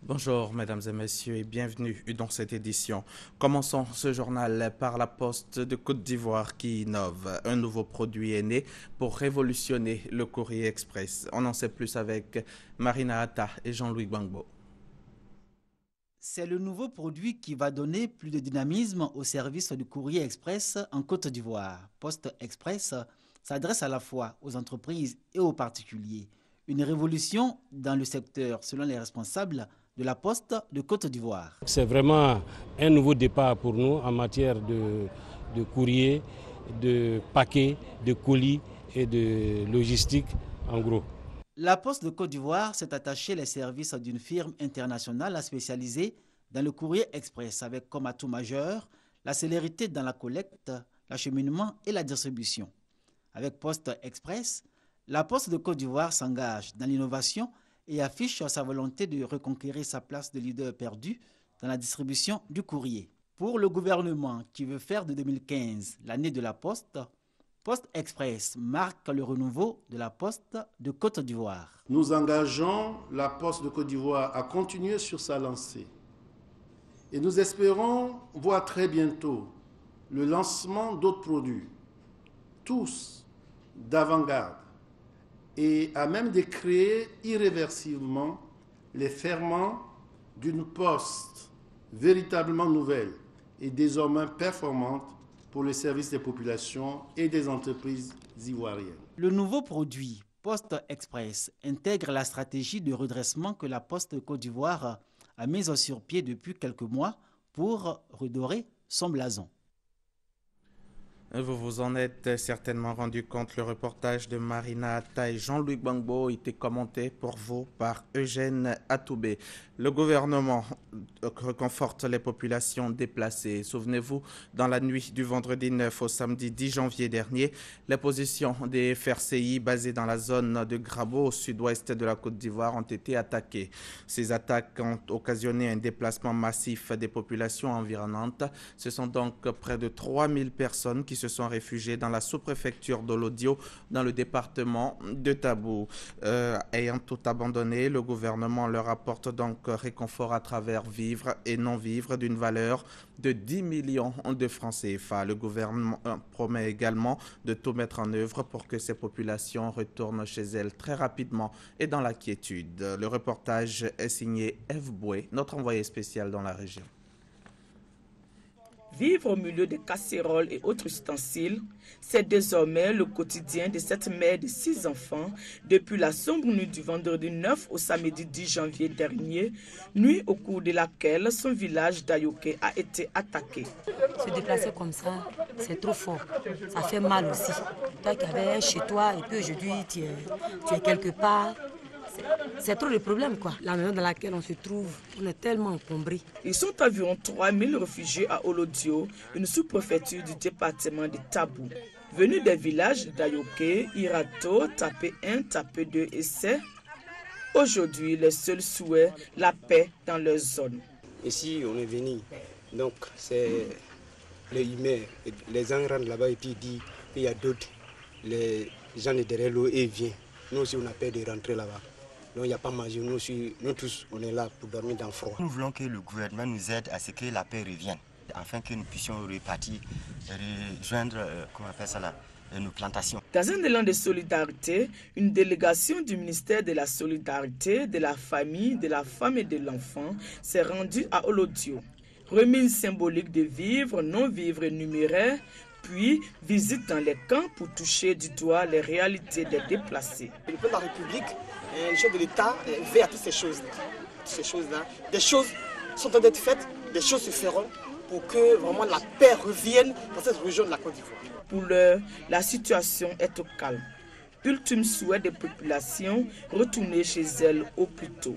Bonjour mesdames et messieurs et bienvenue dans cette édition. Commençons ce journal par la Poste de Côte d'Ivoire qui innove. Un nouveau produit est né pour révolutionner le courrier express. On en sait plus avec Marina Atta et Jean-Louis Gbangbo. C'est le nouveau produit qui va donner plus de dynamisme au service du courrier express en Côte d'Ivoire. Poste Express s'adresse à la fois aux entreprises et aux particuliers. Une révolution dans le secteur selon les responsables de la Poste de Côte d'Ivoire. C'est vraiment un nouveau départ pour nous en matière de courrier, de paquets, de colis et de logistique en gros. La Poste de Côte d'Ivoire s'est attachée les services d'une firme internationale spécialisée dans le courrier express avec comme atout majeur la célérité dans la collecte, l'acheminement et la distribution. Avec Poste Express, la Poste de Côte d'Ivoire s'engage dans l'innovation et affiche sa volonté de reconquérir sa place de leader perdu dans la distribution du courrier. Pour le gouvernement qui veut faire de 2015 l'année de la Poste, Poste Express marque le renouveau de la Poste de Côte d'Ivoire. Nous engageons la Poste de Côte d'Ivoire à continuer sur sa lancée. Et nous espérons voir très bientôt le lancement d'autres produits, tous d'avant-garde, et à même de créer irréversiblement les ferments d'une poste véritablement nouvelle et désormais performante pour le service des populations et des entreprises ivoiriennes. Le nouveau produit Poste Express intègre la stratégie de redressement que la Poste de Côte d'Ivoire a mise sur pied depuis quelques mois pour redorer son blason. Vous vous en êtes certainement rendu compte, le reportage de Marina Atta et Jean-Louis Gbangbo était commenté pour vous par Eugène Atoubé. Le gouvernement reconforte les populations déplacées. Souvenez-vous, dans la nuit du vendredi 9 au samedi 10 janvier dernier, les positions des FRCI basées dans la zone de Grabo au sud-ouest de la Côte d'Ivoire ont été attaquées. Ces attaques ont occasionné un déplacement massif des populations environnantes. Ce sont donc près de 3000 personnes qui se sont réfugiés dans la sous-préfecture d'Olodio, dans le département de Tabou. Ayant tout abandonné, le gouvernement leur apporte donc réconfort à travers vivres et non-vivres d'une valeur de 10 millions de francs CFA. Le gouvernement promet également de tout mettre en œuvre pour que ces populations retournent chez elles très rapidement et dans la quiétude. Le reportage est signé Eve Boué, notre envoyé spécial dans la région. Vivre au milieu des casséroles et autres ustensiles, c'est désormais le quotidien de cette mère de 6 enfants depuis la sombre nuit du vendredi 9 au samedi 10 janvier dernier, nuit au cours de laquelle son village d'Ayoké a été attaqué. Se déplacer comme ça, c'est trop fort. Ça fait mal aussi. Toi qui avais un chez toi et puis aujourd'hui tu es quelque part. C'est trop le problème, quoi. La maison dans laquelle on se trouve, on est tellement encombrés. Ils sont environ 3000 réfugiés à Olodio, une sous-préfecture du département de Tabou. Venus des villages d'Ayoké, Irato, Tapé 1, Tapé 2 et C. Aujourd'hui, le seul souhait, la paix dans leur zone. Ici, on est venu. Donc, c'est les humains. Les gens rentrent là-bas et puis disent qu'il y a d'autres. Les gens de derrière l'eau et viennent. Nous aussi, on a peur de rentrer là-bas. Donc il n'y a pas manger, nous tous, on est là pour dormir dans le froid. Nous voulons que le gouvernement nous aide à ce que la paix revienne, afin que nous puissions repartir, rejoindre, comment on appelle ça là, nos plantations. Dans un élan de solidarité, une délégation du ministère de la Solidarité, de la Famille, de la Femme et de l'Enfant s'est rendue à Olodio. Remise symbolique de vivres, non-vivres et numéraires, puis visite dans les camps pour toucher du doigt les réalités des déplacés. Le président de la République, le chef de l'État veille à toutes ces choses-là. Des choses sont en train d'être faites, des choses se feront pour que vraiment la paix revienne dans cette région de la Côte d'Ivoire. Pour l'heure, la situation est au calme. Ultime souhait des populations, retourner chez elles au plus tôt.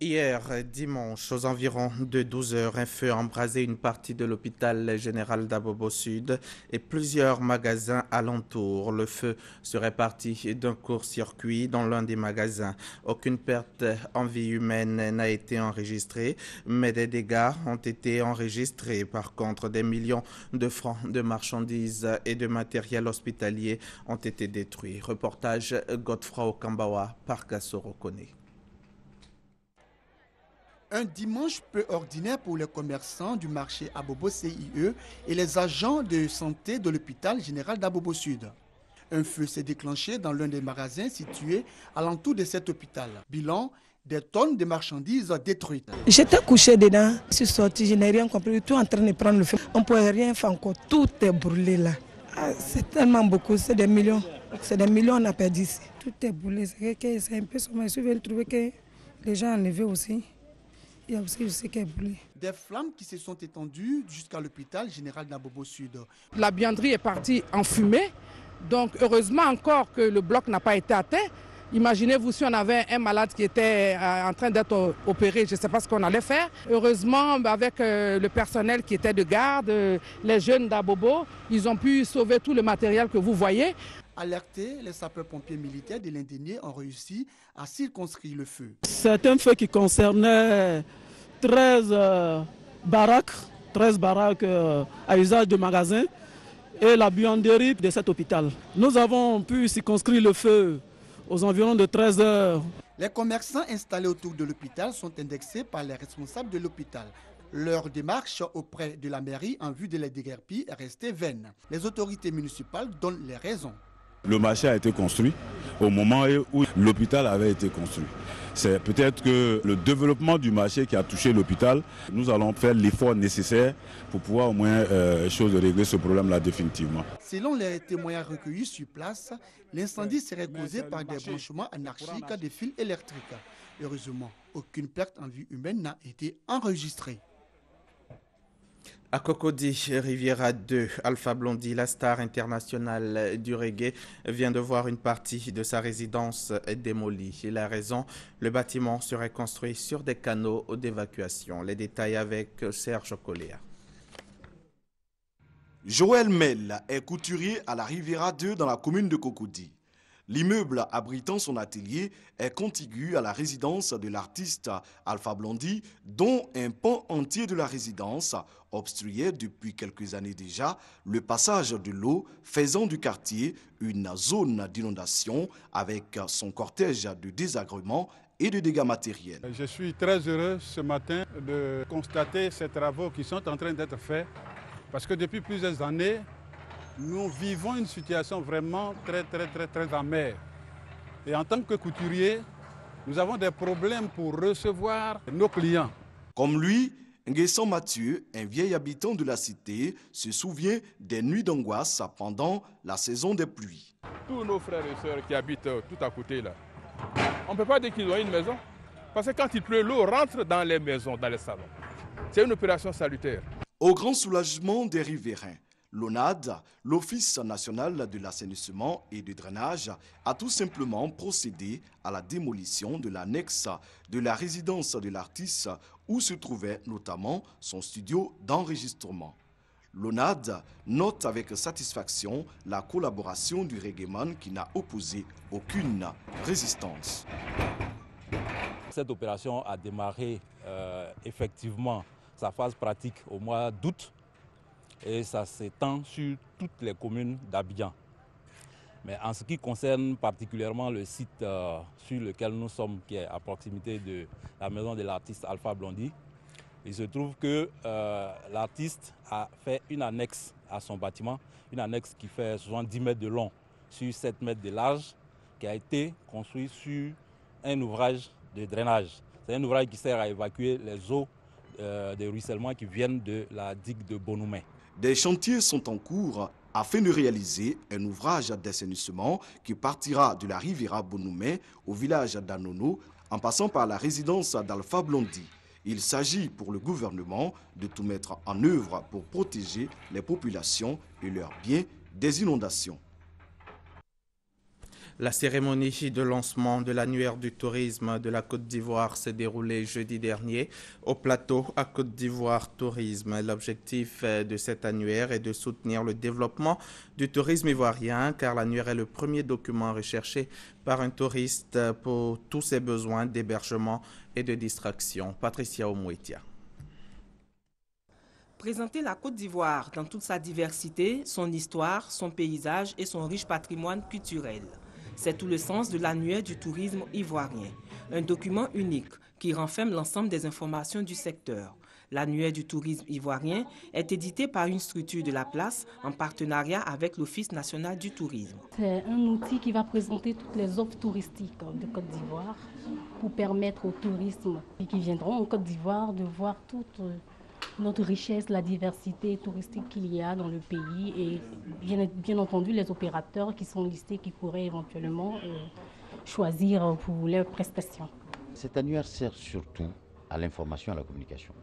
Hier, dimanche, aux environs de 12 heures, un feu a embrasé une partie de l'hôpital général d'Abobo Sud et plusieurs magasins alentours. Le feu serait parti d'un court-circuit dans l'un des magasins. Aucune perte en vie humaine n'a été enregistrée, mais des dégâts ont été enregistrés. Par contre, des millions de francs de marchandises et de matériel hospitalier ont été détruits. Reportage Godefroy Okambawa par Kassoro Kone. Un dimanche peu ordinaire pour les commerçants du marché Abobo CIE et les agents de santé de l'hôpital général d'Abobo Sud. Un feu s'est déclenché dans l'un des magasins situés alentour de cet hôpital. Bilan, des tonnes de marchandises détruites. J'étais couché dedans, je suis sorti, je n'ai rien compris, tout en train de prendre le feu. On ne pouvait rien faire encore, tout est brûlé là. C'est tellement beaucoup, c'est des millions on a perdu ici. Tout est brûlé, c'est un peu sommaire. Je viens trouver que les gens enlevés aussi. Il y a aussi ce qui est brûlé. Des flammes qui se sont étendues jusqu'à l'hôpital général d'Abobo Sud. La buanderie est partie en fumée, donc heureusement encore que le bloc n'a pas été atteint. Imaginez-vous si on avait un malade qui était en train d'être opéré, je ne sais pas ce qu'on allait faire. Heureusement, avec le personnel qui était de garde, les jeunes d'Abobo, ils ont pu sauver tout le matériel que vous voyez. Alertés, les sapeurs-pompiers militaires de l'Indénié ont réussi à circonscrire le feu. C'est un feu qui concernait 13 baraques à usage de magasins et la buanderie de cet hôpital. Nous avons pu circonscrire le feu aux environs de 13 heures. Les commerçants installés autour de l'hôpital sont indexés par les responsables de l'hôpital. Leur démarche auprès de la mairie en vue de les déguerpir est restée vaine. Les autorités municipales donnent les raisons. Le marché a été construit au moment où l'hôpital avait été construit. C'est peut-être que le développement du marché qui a touché l'hôpital, nous allons faire l'effort nécessaire pour pouvoir au moins régler ce problème-là définitivement. Selon les témoignages recueillis sur place, l'incendie serait causé par des branchements anarchiques des fils électriques. Heureusement, aucune perte en vie humaine n'a été enregistrée. À Cocody, Riviera 2, Alpha Blondy, la star internationale du reggae, vient de voir une partie de sa résidence démolie. Et la raison, le bâtiment serait construit sur des canaux d'évacuation. Les détails avec Serge Coléa. Joël Mel est couturier à la Riviera 2 dans la commune de Cocody. L'immeuble abritant son atelier est contigu à la résidence de l'artiste Alpha Blondy, dont un pan entier de la résidence obstruait depuis quelques années déjà le passage de l'eau, faisant du quartier une zone d'inondation avec son cortège de désagréments et de dégâts matériels. Je suis très heureux ce matin de constater ces travaux qui sont en train d'être faits parce que depuis plusieurs années, nous vivons une situation vraiment très amère. Et en tant que couturier, nous avons des problèmes pour recevoir nos clients. Comme lui, Nguessan Mathieu, un vieil habitant de la cité, se souvient des nuits d'angoisse pendant la saison des pluies. Tous nos frères et sœurs qui habitent tout à côté là, on ne peut pas dire qu'ils ont une maison. Parce que quand il pleut, l'eau rentre dans les maisons, dans les salons. C'est une opération salutaire. Au grand soulagement des riverains, l'ONAD, l'Office national de l'assainissement et du drainage, a tout simplement procédé à la démolition de l'annexe de la résidence de l'artiste où se trouvait notamment son studio d'enregistrement. L'ONAD note avec satisfaction la collaboration du reggaeman qui n'a opposé aucune résistance. Cette opération a démarré effectivement sa phase pratique au mois d'août. Et ça s'étend sur toutes les communes d'Abidjan. Mais en ce qui concerne particulièrement le site sur lequel nous sommes, qui est à proximité de la maison de l'artiste Alpha Blondy, il se trouve que l'artiste a fait une annexe à son bâtiment, une annexe qui fait 70 mètres de long sur 7 mètres de large, qui a été construit sur un ouvrage de drainage. C'est un ouvrage qui sert à évacuer les eaux de ruissellement qui viennent de la digue de Bonoumé. Des chantiers sont en cours afin de réaliser un ouvrage d'assainissement qui partira de la Riviera Bonoumé au village d'Anono en passant par la résidence d'Alpha Blondy. Il s'agit pour le gouvernement de tout mettre en œuvre pour protéger les populations et leurs biens des inondations. La cérémonie de lancement de l'annuaire du tourisme de la Côte d'Ivoire s'est déroulée jeudi dernier au plateau à Côte d'Ivoire Tourisme. L'objectif de cet annuaire est de soutenir le développement du tourisme ivoirien car l'annuaire est le premier document recherché par un touriste pour tous ses besoins d'hébergement et de distraction. Patricia Omouetia. Présenter la Côte d'Ivoire dans toute sa diversité, son histoire, son paysage et son riche patrimoine culturel. C'est tout le sens de l'annuaire du tourisme ivoirien, un document unique qui renferme l'ensemble des informations du secteur. L'annuaire du tourisme ivoirien est édité par une structure de la place en partenariat avec l'Office national du tourisme. C'est un outil qui va présenter toutes les offres touristiques de Côte d'Ivoire pour permettre aux touristes qui viendront en Côte d'Ivoire de voir toute notre richesse, la diversité touristique qu'il y a dans le pays et bien entendu les opérateurs qui sont listés qui pourraient éventuellement choisir pour leurs prestations. Cet annuaire sert surtout à l'information et à la communication.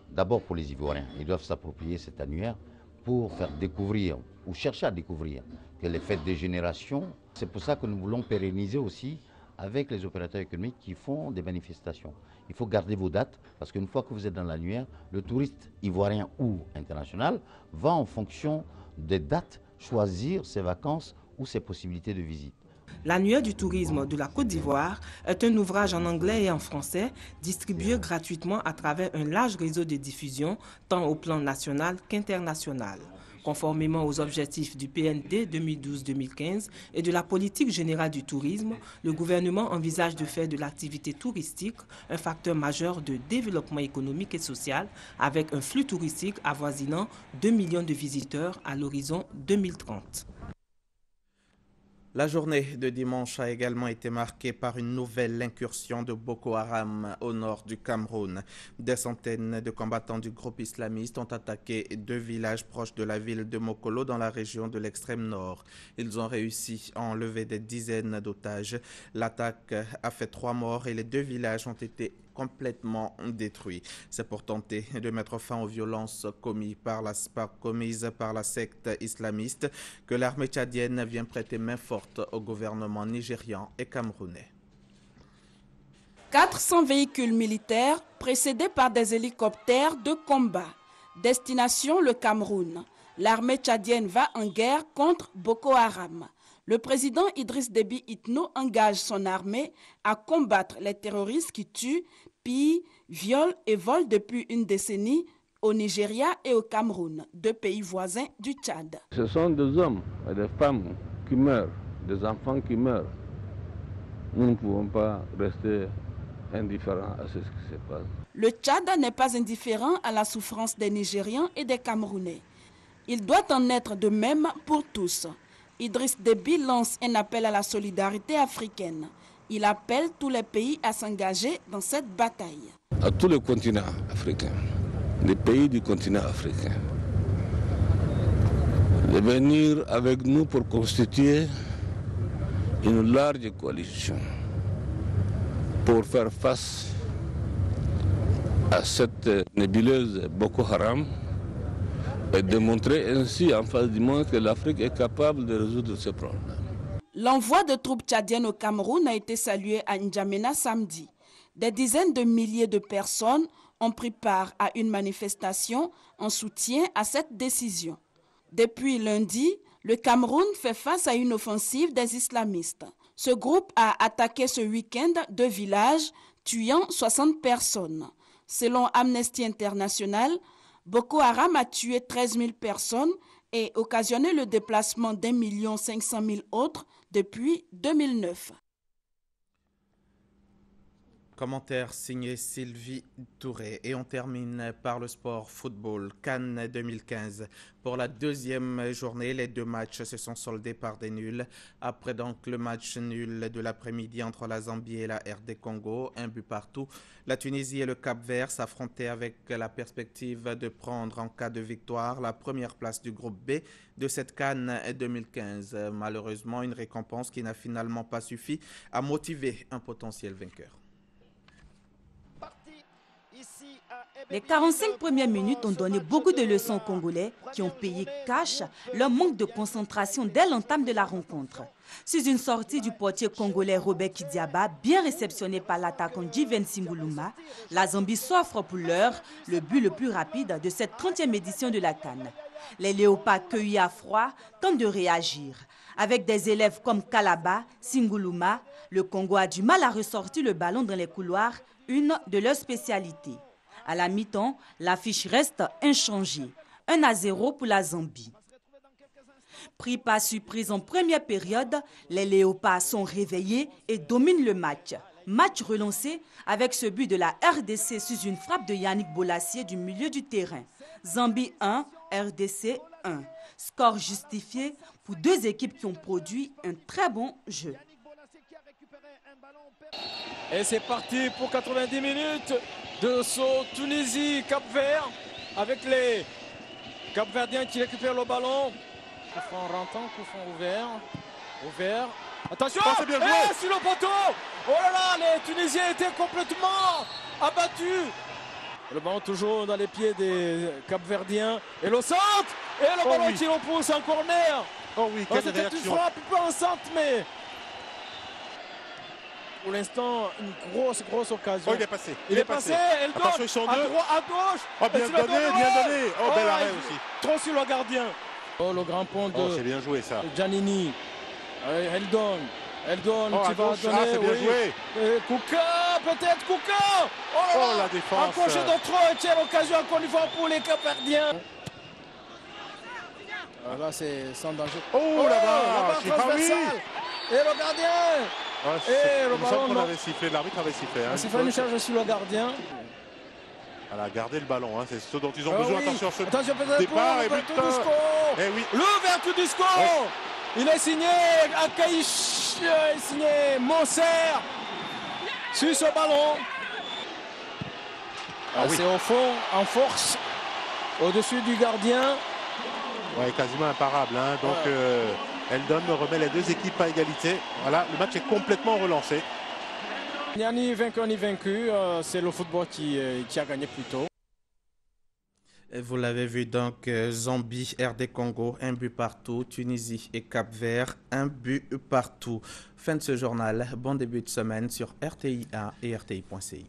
D'abord pour les Ivoiriens, ils doivent s'approprier cet annuaire pour faire découvrir ou chercher à découvrir que les fêtes des générations. C'est pour ça que nous voulons pérenniser aussi avec les opérateurs économiques qui font des manifestations. Il faut garder vos dates parce qu'une fois que vous êtes dans l'annuaire, le touriste ivoirien ou international va en fonction des dates choisir ses vacances ou ses possibilités de visite. L'annuaire du tourisme de la Côte d'Ivoire est un ouvrage en anglais et en français distribué gratuitement à travers un large réseau de diffusion tant au plan national qu'international. Conformément aux objectifs du PND 2012-2015 et de la politique générale du tourisme, le gouvernement envisage de faire de l'activité touristique un facteur majeur de développement économique et social avec un flux touristique avoisinant 2 millions de visiteurs à l'horizon 2030. La journée de dimanche a également été marquée par une nouvelle incursion de Boko Haram au nord du Cameroun. Des centaines de combattants du groupe islamiste ont attaqué 2 villages proches de la ville de Mokolo dans la région de l'extrême nord. Ils ont réussi à enlever des dizaines d'otages. L'attaque a fait 3 morts et les 2 villages ont été complètement détruits. C'est pour tenter de mettre fin aux violences commises par la secte islamiste que l'armée tchadienne vient prêter main forte au gouvernement nigérian et camerounais. 400 véhicules militaires précédés par des hélicoptères de combat. Destination le Cameroun. L'armée tchadienne va en guerre contre Boko Haram. Le président Idriss Déby Itno engage son armée à combattre les terroristes qui tuent, pillent, violent et volent depuis une décennie au Nigeria et au Cameroun, 2 pays voisins du Tchad. Ce sont des hommes et des femmes qui meurent, des enfants qui meurent. Nous ne pouvons pas rester indifférents à ce qui se passe. Le Tchad n'est pas indifférent à la souffrance des Nigérians et des Camerounais. Il doit en être de même pour tous. Idriss Déby lance un appel à la solidarité africaine. Il appelle tous les pays à s'engager dans cette bataille. À tous les continents africains, les pays du continent africain, de venir avec nous pour constituer une large coalition pour faire face à cette nébuleuse Boko Haram et démontrer ainsi en face du monde que l'Afrique est capable de résoudre ce problème. L'envoi de troupes tchadiennes au Cameroun a été salué à N'Djamena samedi. Des dizaines de milliers de personnes ont pris part à une manifestation en soutien à cette décision. Depuis lundi, le Cameroun fait face à une offensive des islamistes. Ce groupe a attaqué ce week-end 2 villages, tuant 60 personnes. Selon Amnesty International, Boko Haram a tué 13 000 personnes et occasionné le déplacement d'1 500 000 autres depuis 2009. Commentaire signé Sylvie Touré. Et on termine par le sport football. Cannes 2015. Pour la 2e journée, les 2 matchs se sont soldés par des nuls. Après donc le match nul de l'après-midi entre la Zambie et la RD Congo, 1 but partout, la Tunisie et le Cap-Vert s'affrontaient avec la perspective de prendre en cas de victoire la première place du groupe B de cette Cannes 2015. Malheureusement, une récompense qui n'a finalement pas suffi à motiver un potentiel vainqueur. Les 45 premières minutes ont donné beaucoup de leçons aux Congolais qui ont payé cash leur manque de concentration dès l'entame de la rencontre. Sous une sortie du portier congolais Robert Kidiaba, bien réceptionné par l'attaquant Jiven Singuluma, la Zambie s'offre pour l'heure le but le plus rapide de cette 30e édition de la CAN. Les léopards cueillis à froid tentent de réagir. Avec des élèves comme Kalaba, Singuluma, le Congo a du mal à ressortir le ballon dans les couloirs, une de leurs spécialités. À la mi-temps, l'affiche reste inchangée. 1-0 pour la Zambie. Pris par surprise en première période, les léopards sont réveillés et dominent le match. Match relancé avec ce but de la RDC sur une frappe de Yannick Bolassier du milieu du terrain. Zambie 1, RDC 1. Score justifié pour deux équipes qui ont produit un très bon jeu. Et c'est parti pour 90 minutes de saut Tunisie-Cap-Vert avec les Cap-Verdiens qui récupèrent le ballon. Coup franc rentrant, coup franc ouvert. Attention, bien joué. Sur le poteau. Oh là là, les Tunisiens étaient complètement abattus. Le ballon toujours dans les pieds des Cap-Verdiens. Et le centre. Et le ballon qui repousse en corner. Oh oui, quelle c'était réaction. une frappe peu en centre, mais pour l'instant, une grosse occasion. Oh, il est passé. Il est passé. Elle donne. Attention, ils sont à deux. droite, à gauche. Oh, bien donné. Oh, bel arrêt aussi. Trop sur le gardien. Oh, le grand pont de c'est bien joué ça. Giannini. Eldon, qui va donner. C'est bien joué. Kouka, peut-être Kouka. Oh, la défense. Accroché de trop. Et tiens, l'occasion encore une fois pour les Cap-Verdiens. Là, c'est sans danger. Oh, là-bas, transversale. Et le gardien. Et le ballon. On avait sifflé, l'arbitre avait sifflé. Il s'est fait une charge sur le gardien. Elle a gardé le ballon, c'est ce dont ils ont besoin. Attention, ce peut-être départ pour Vertudisco. Le Vertudisco. Il est signé Akaïch, il est signé Monser sur ce ballon. C'est au fond, en force, au-dessus du gardien. Ouais, quasiment imparable. Donc Eldon remet les deux équipes à égalité. Voilà, le match est complètement relancé. Il n'y a ni vainqueur ni vaincu, c'est le football qui a gagné plus tôt. Vous l'avez vu donc, Zambie, RD Congo, un but partout, Tunisie et Cap-Vert, un but partout. Fin de ce journal, bon début de semaine sur RTI1 et RTI.ci.